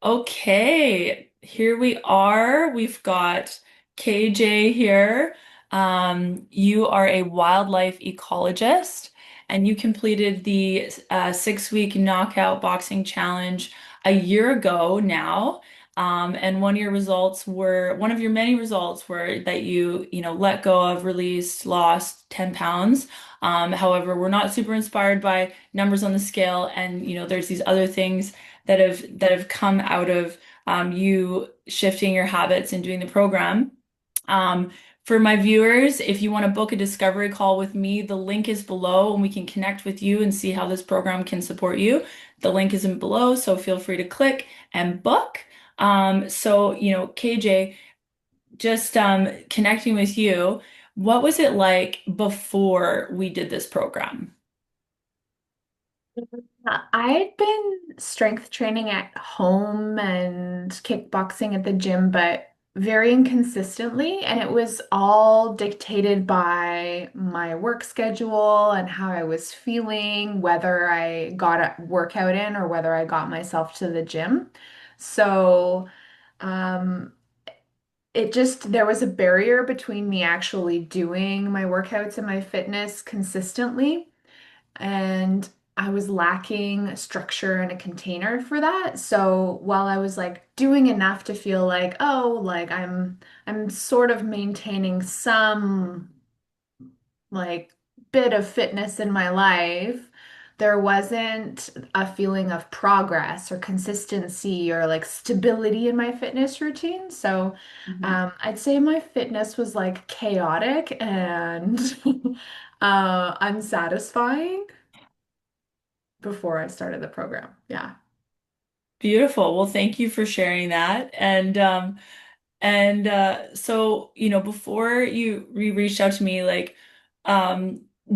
Okay, here we are. We've got KJ here. You are a wildlife ecologist, and you completed the 6-week knockout boxing challenge a year ago now. And one of your many results were that you let go of, released, lost 10 pounds. However, we're not super inspired by numbers on the scale, and there's these other things that have come out of you shifting your habits and doing the program. Um, for my viewers, if you want to book a discovery call with me, the link is below and we can connect with you and see how this program can support you. The link isn't below, so feel free to click and book. KJ, just connecting with you, what was it like before we did this program? I'd been strength training at home and kickboxing at the gym, but very inconsistently. And it was all dictated by my work schedule and how I was feeling, whether I got a workout in or whether I got myself to the gym. So, um, there was a barrier between me actually doing my workouts and my fitness consistently. And I was lacking structure and a container for that. So while I was like doing enough to feel like, oh, like I'm sort of maintaining some like bit of fitness in my life, there wasn't a feeling of progress or consistency or like stability in my fitness routine. So I'd say my fitness was like chaotic and unsatisfying before I started the program. Yeah. Beautiful. Well, thank you for sharing that. Before you reached out to me,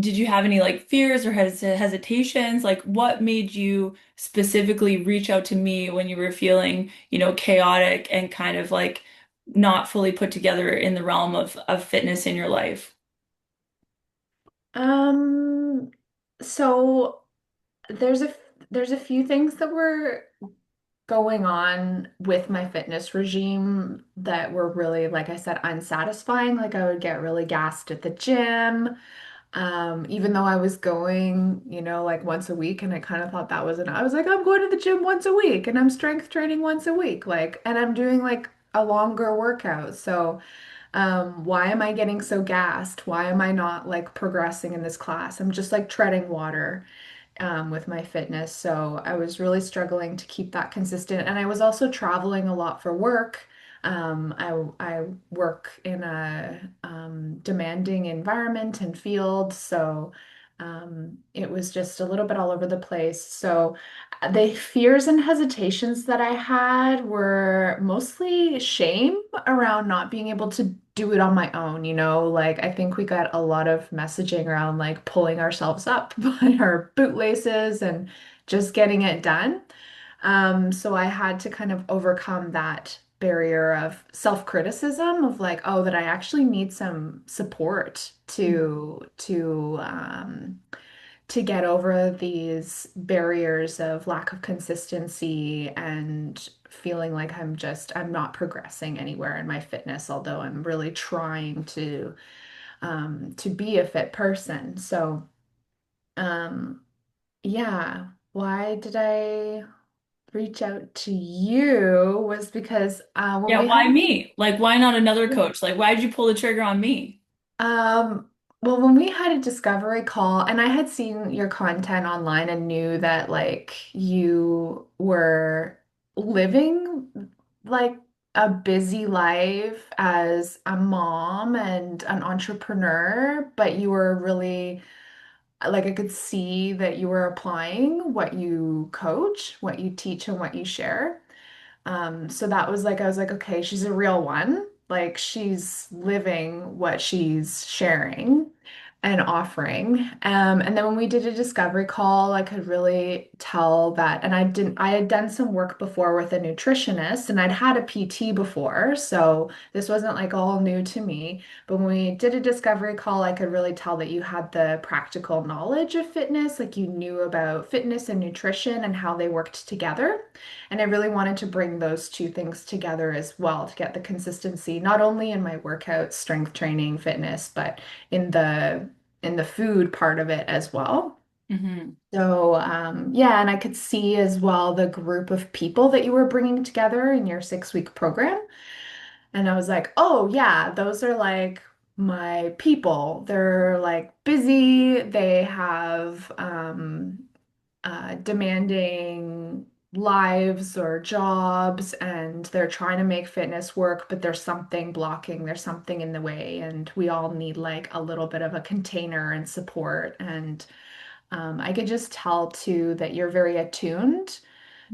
did you have any like fears or hesitations? Like, what made you specifically reach out to me when you were feeling, chaotic and kind of like not fully put together in the realm of fitness in your life? Um, so there's there's a few things that were going on with my fitness regime that were really, like I said, unsatisfying. Like I would get really gassed at the gym. Even though I was going, like once a week, and I kind of thought that was enough. I was like, I'm going to the gym once a week and I'm strength training once a week, like, and I'm doing like a longer workout. So, why am I getting so gassed? Why am I not like progressing in this class? I'm just like treading water with my fitness. So I was really struggling to keep that consistent. And I was also traveling a lot for work. I work in a demanding environment and field, so it was just a little bit all over the place. So the fears and hesitations that I had were mostly shame around not being able to do it on my own, like I think we got a lot of messaging around like pulling ourselves up by our bootlaces and just getting it done. So I had to kind of overcome that barrier of self-criticism of like, oh, that I actually need some support to get over these barriers of lack of consistency and feeling like I'm not progressing anywhere in my fitness, although I'm really trying to be a fit person. So um yeah, why did I reach out to you was because when Yeah, we why had me? Like, why not another coach? Like, why did you pull the trigger on me? Um, well, when we had a discovery call, and I had seen your content online and knew that like you were living like a busy life as a mom and an entrepreneur, but you were really like I could see that you were applying what you coach, what you teach, and what you share. So that was like, I was like, okay, she's a real one. Like she's living what she's sharing. and offering. And then when we did a discovery call, I could really tell that. And I had done some work before with a nutritionist and I'd had a PT before. So this wasn't like all new to me. But when we did a discovery call, I could really tell that you had the practical knowledge of fitness, like you knew about fitness and nutrition and how they worked together. And I really wanted to bring those two things together as well to get the consistency, not only in my workouts, strength training, fitness, but in the food part of it as well. Hmm. So, yeah, and I could see as well the group of people that you were bringing together in your 6 week program. And I was like, oh, yeah, those are like my people. They're like busy. They have demanding lives or jobs, and they're trying to make fitness work, but there's something blocking, there's something in the way, and we all need like a little bit of a container and support. And I could just tell too that you're very attuned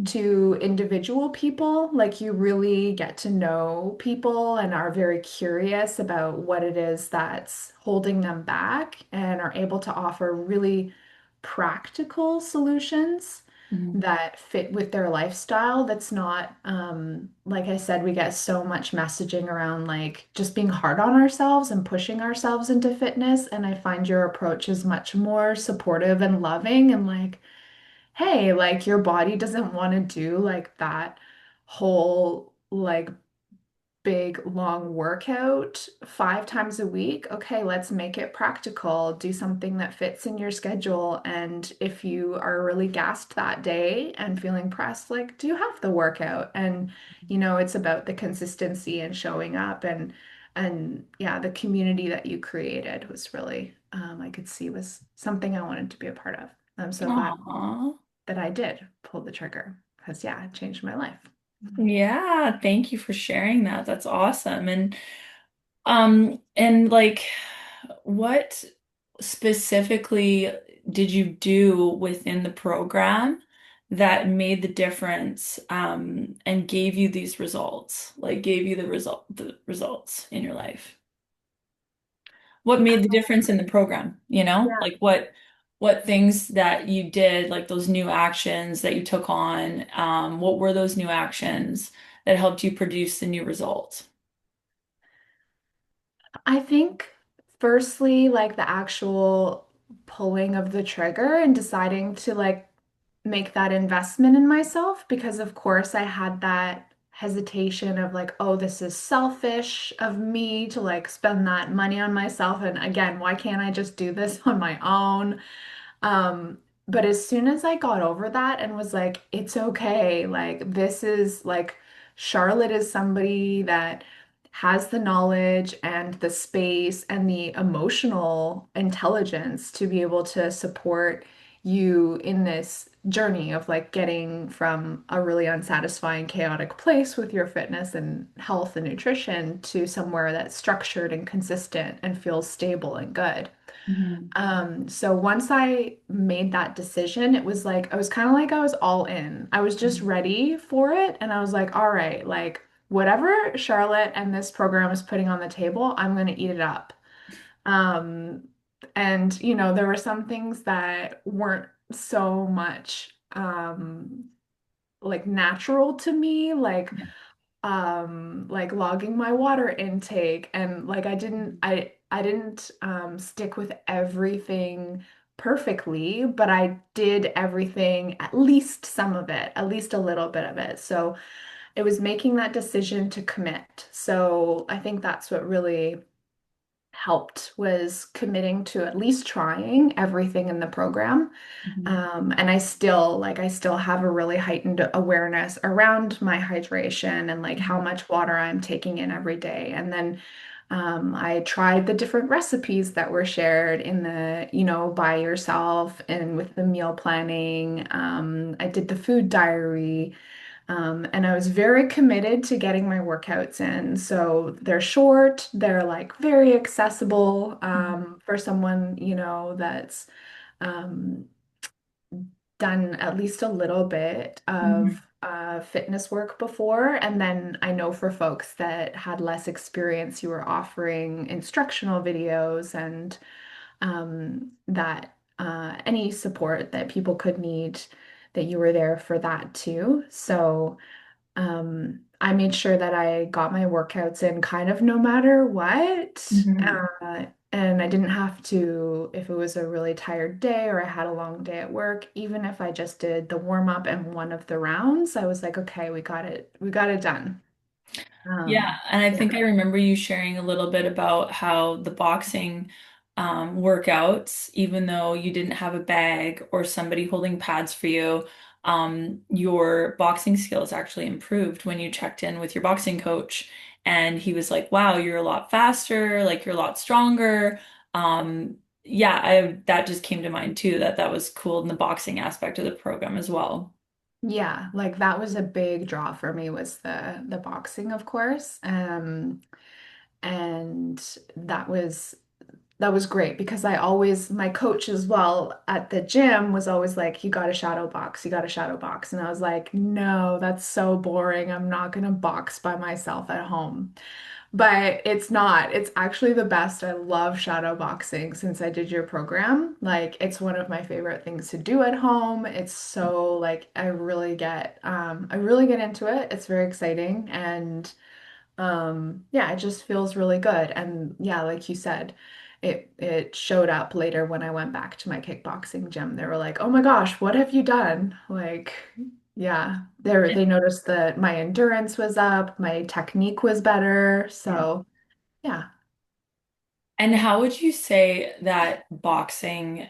to individual people. Like you really get to know people and are very curious about what it is that's holding them back and are able to offer really practical solutions Hmm. that fit with their lifestyle. That's not, like I said, we get so much messaging around like just being hard on ourselves and pushing ourselves into fitness. And I find your approach is much more supportive and loving and like, hey, like your body doesn't want to do like that whole like big long workout 5 times a week. Okay, let's make it practical. Do something that fits in your schedule. And if you are really gassed that day and feeling pressed, like do half the workout. And it's about the consistency and showing up and yeah, the community that you created was really I could see was something I wanted to be a part of. I'm so glad Aw. that I did pull the trigger because yeah, it changed my life. Yeah, thank you for sharing that. That's awesome. And like what specifically did you do within the program that made the difference and gave you these results? Like gave you the results in your life? What made the difference in the program, you know? Yeah. Like what things that you did, like those new actions that you took on, what were those new actions that helped you produce the new results? I think firstly, like the actual pulling of the trigger and deciding to like make that investment in myself because of course I had that hesitation of like, oh, this is selfish of me to like spend that money on myself. And again, why can't I just do this on my own? Um, but as soon as I got over that and was like, it's okay, like this is like Charlotte is somebody that has the knowledge and the space and the emotional intelligence to be able to support you in this journey of like getting from a really unsatisfying, chaotic place with your fitness and health and nutrition to somewhere that's structured and consistent and feels stable and good. Mhm. So once I made that decision, it was like I was kind of like I was all in. I was just Mhm. ready for it, and I was like, all right, like whatever Charlotte and this program is putting on the table, I'm gonna eat it up. Um, and there were some things that weren't so much like natural to me, Yeah. like logging my water intake and like I didn't stick with everything perfectly, but I did everything, at least some of it, at least a little bit of it. So it was making that decision to commit. So I think that's what really helped was committing to at least trying everything in the program. Mhm. And I still have a really heightened awareness around my hydration and like how Mhm. much water I'm taking in every day. And then I tried the different recipes that were shared in by yourself and with the meal planning. I did the food diary. And I was very committed to getting my workouts in. So they're short, they're like very accessible Mhm. for someone, that's um, done at least a little bit of Mhm. fitness work before. And then I know for folks that had less experience, you were offering instructional videos and that any support that people could need, that you were there for that too. So I made sure that I got my workouts in kind of no matter what. Mhm. And I didn't have to, if it was a really tired day or I had a long day at work, even if I just did the warm up and one of the rounds, I was like, okay, we got it done. Yeah, and I Yeah. think I remember you sharing a little bit about how the boxing workouts, even though you didn't have a bag or somebody holding pads for you, your boxing skills actually improved when you checked in with your boxing coach. And he was like, wow, you're a lot faster, like you're a lot stronger. Yeah, that just came to mind too, that was cool in the boxing aspect of the program as well. Yeah, like that was a big draw for me was the boxing, of course. And that was great because I always, my coach as well at the gym was always like, you got to shadow box, you got to shadow box. And I was like, no, that's so boring. I'm not going to box by myself at home. But it's not. It's actually the best. I love shadow boxing since I did your program. Like, it's one of my favorite things to do at home. It's so like I really get into it. It's very exciting and yeah, it just feels really good. And yeah, like you said, it showed up later when I went back to my kickboxing gym. They were like, "Oh my gosh, what have you done?" Like, yeah, they noticed that my endurance was up, my technique was better. So, yeah. And how would you say that boxing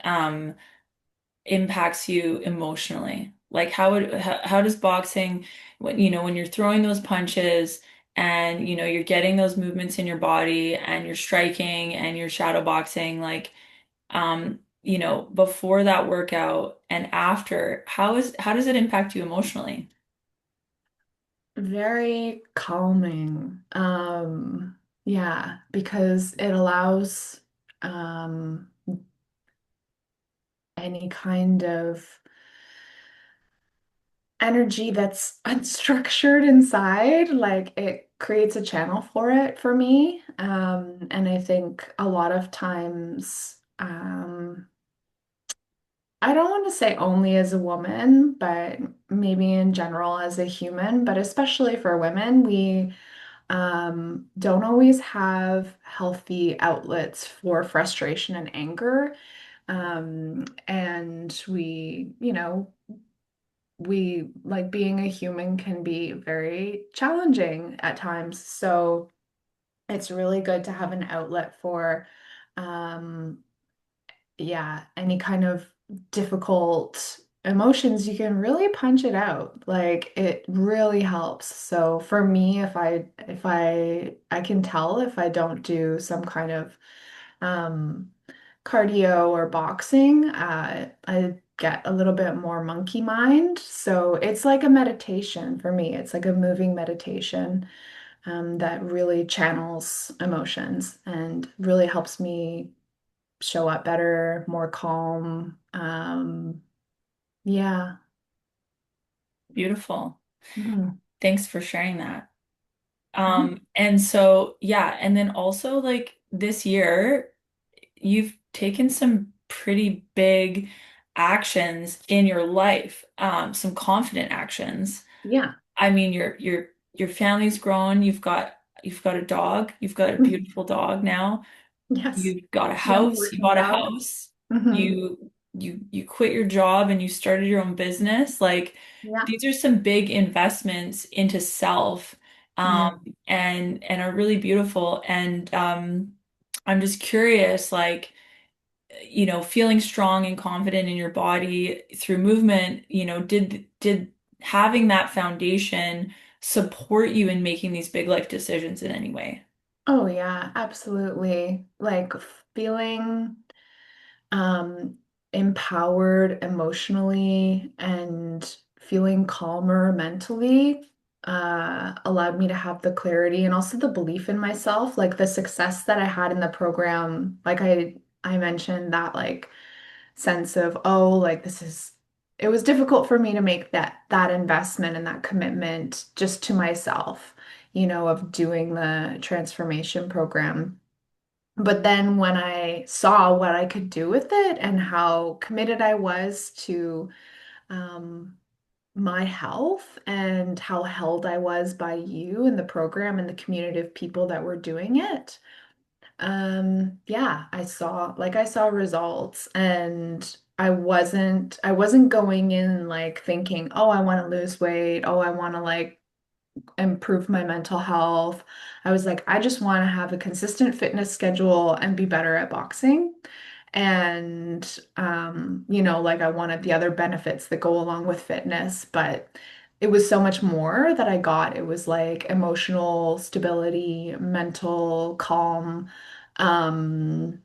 impacts you emotionally? Like how does boxing when when you're throwing those punches and you're getting those movements in your body and you're striking and you're shadow boxing like before that workout and after, how does it impact you emotionally? Very calming. Yeah, because it allows any kind of energy that's unstructured inside, like it creates a channel for it for me. And I think a lot of times, I don't want to say only as a woman, but maybe in general as a human, but especially for women, we don't always have healthy outlets for frustration and anger. And we like being a human can be very challenging at times. So it's really good to have an outlet for, um, yeah, any kind of difficult emotions. You can really punch it out. Like it really helps. So for me, I can tell if I don't do some kind of um, cardio or boxing, I get a little bit more monkey mind. So it's like a meditation for me. It's like a moving meditation that really channels emotions and really helps me show up better, more calm. Yeah. Beautiful. Mhm. Thanks for sharing that. Mhm. And so yeah, and then also like this year you've taken some pretty big actions in your life, some confident actions. Yeah. I mean, your family's grown. You've got a dog. You've got a beautiful dog now. Yes. You've got a Young house. You working bought a dog. house. Hmm. You quit your job and you started your own business. Like Yeah. these are some big investments into self, Mm. and are really beautiful. And I'm just curious, like feeling strong and confident in your body through movement, did having that foundation support you in making these big life decisions in any way? Oh yeah, absolutely. Like feeling um, empowered emotionally and feeling calmer mentally allowed me to have the clarity and also the belief in myself, like the success that I had in the program. Like I mentioned that like sense of, oh, like it was difficult for me to make that investment and that commitment just to myself, of doing the transformation program. But then when I saw what I could do with it and how committed I was to um, my health and how held I was by you and the program and the community of people that were doing it, yeah, I saw results, and I wasn't going in like thinking, oh, I want to lose weight, oh, I want to like improve my mental health. I was like, I just want to have a consistent fitness schedule and be better at boxing. And, like I wanted the other benefits that go along with fitness, but it was so much more that I got. It was like emotional stability, mental calm, um,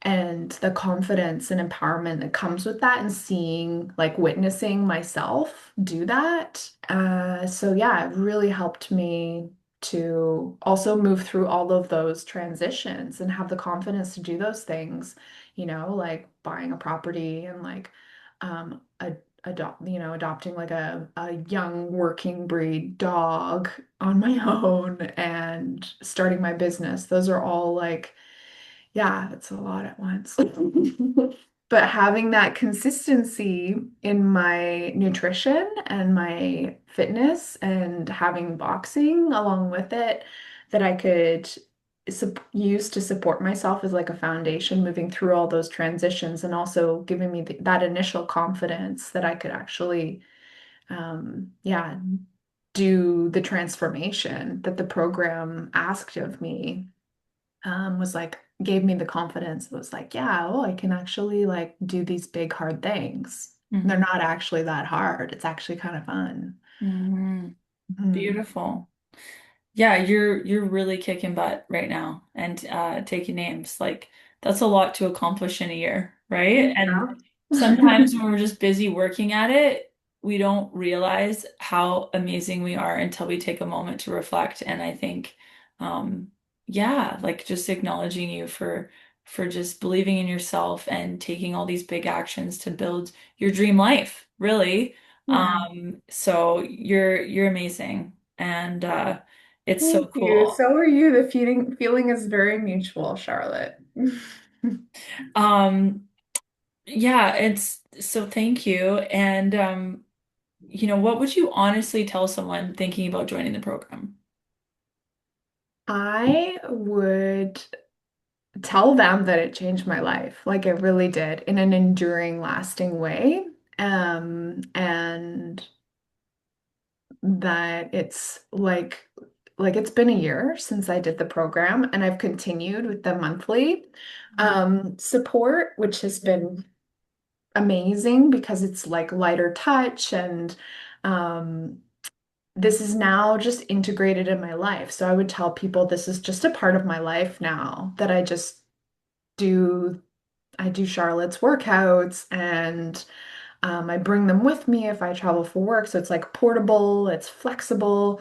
and the confidence and empowerment that comes with that and seeing like witnessing myself do that. So yeah, it really helped me to also move through all of those transitions and have the confidence to do those things, like buying a property and like adopting like a young working breed dog on my own and starting my business. Those are all like, yeah, it's a lot at once. But having that consistency in my nutrition and my fitness and having boxing along with it that I could use to support myself as like a foundation moving through all those transitions and also giving me that initial confidence that I could actually, yeah, do the transformation that the program asked of me, was like gave me the confidence. It was like, yeah, oh, I can actually like do these big hard things. They're Mhm. not actually that hard. It's actually kind of fun. Mhm. Mhm. Beautiful. Yeah, you're really kicking butt right now and taking names. Like that's a lot to accomplish in a year, right? And Yeah. sometimes when we're just busy working at it, we don't realize how amazing we are until we take a moment to reflect. And I think, um, yeah, like just acknowledging you for just believing in yourself and taking all these big actions to build your dream life, really. Yeah. So you're amazing. And it's so Thank you. cool. So are you. The feeling is very mutual, Charlotte. Um, yeah, it's so thank you. And what would you honestly tell someone thinking about joining the program? I would tell them that it changed my life, like it really did, in an enduring, lasting way. And that it's like it's been a year since I did the program and I've continued with the monthly support, which has been amazing because it's like lighter touch and um this is now just integrated in my life. So I would tell people this is just a part of my life now that do I do Charlotte's workouts and I bring them with me if I travel for work. So it's like portable, it's flexible.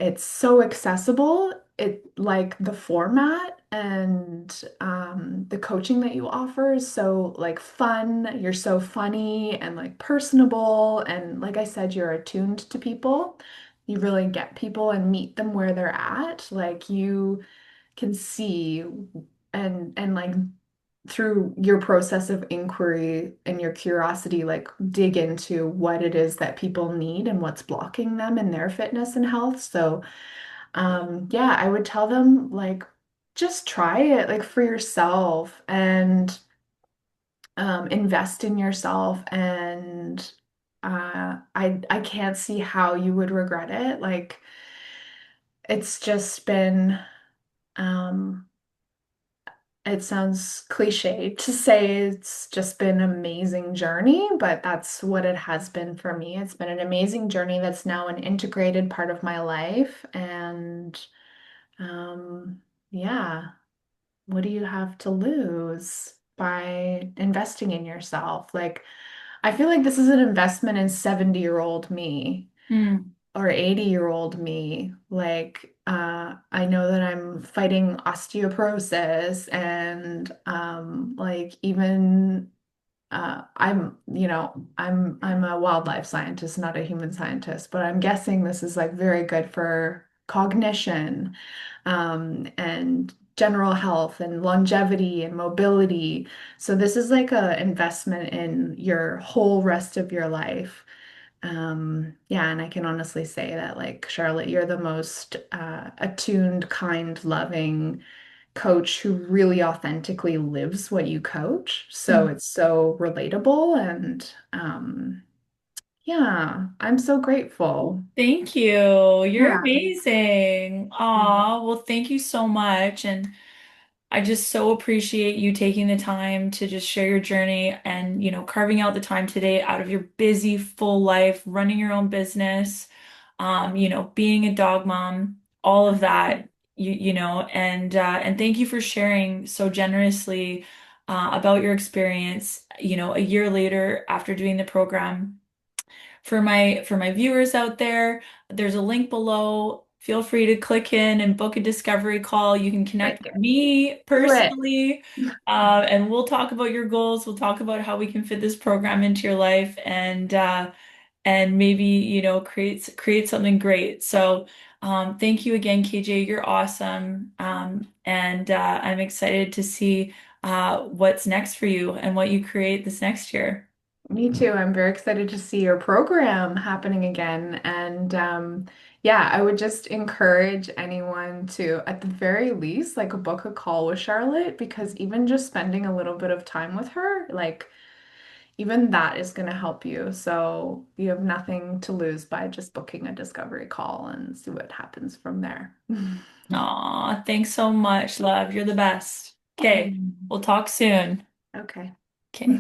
It's so accessible. It like the format and the coaching that you offer is so like fun. You're so funny and like personable. And like I said, you're attuned to people. You really get people and meet them where they're at. Like you can see and like through your process of inquiry and your curiosity, like dig into what it is that people need and what's blocking them in their fitness and health. So, yeah, I would tell them like just try it like for yourself and invest in yourself. And I can't see how you would regret it. Like it's just been um it sounds cliche to say it's just been an amazing journey, but that's what it has been for me. It's been an amazing journey that's now an integrated part of my life. And um, yeah, what do you have to lose by investing in yourself? Like, I feel like this is an investment in 70-year-old me Hmm. or 80-year-old me. Like, I know that I'm fighting osteoporosis and like even I'm a wildlife scientist, not a human scientist, but I'm guessing this is like very good for cognition, and general health and longevity and mobility. So this is like a investment in your whole rest of your life. Yeah, and I can honestly say that, like, Charlotte, you're the most attuned, kind, loving coach who really authentically lives what you coach. So it's so relatable and yeah, I'm so grateful. Thank you. You're Yeah. amazing. Aw, well, thank you so much. And I just so appreciate you taking the time to just share your journey and, carving out the time today out of your busy, full life, running your own business, being a dog mom, all of that, and thank you for sharing so generously, about your experience, a year later after doing the program. For my viewers out there, there's a link below. Feel free to click in and book a discovery call. You can connect Like, with me do it. personally, and we'll talk about your goals. We'll talk about how we can fit this program into your life and maybe, create something great. So, thank you again, KJ. You're awesome. And I'm excited to see what's next for you and what you create this next year. Me too. I'm very excited to see your program happening again. And yeah, I would just encourage anyone to, at the very least, like book a call with Charlotte because even just spending a little bit of time with her, like even that is going to help you. So you have nothing to lose by just booking a discovery call and see what happens from there. Aw, thanks so much, love. You're the best. Okay, Mm. we'll talk soon. Okay. Okay.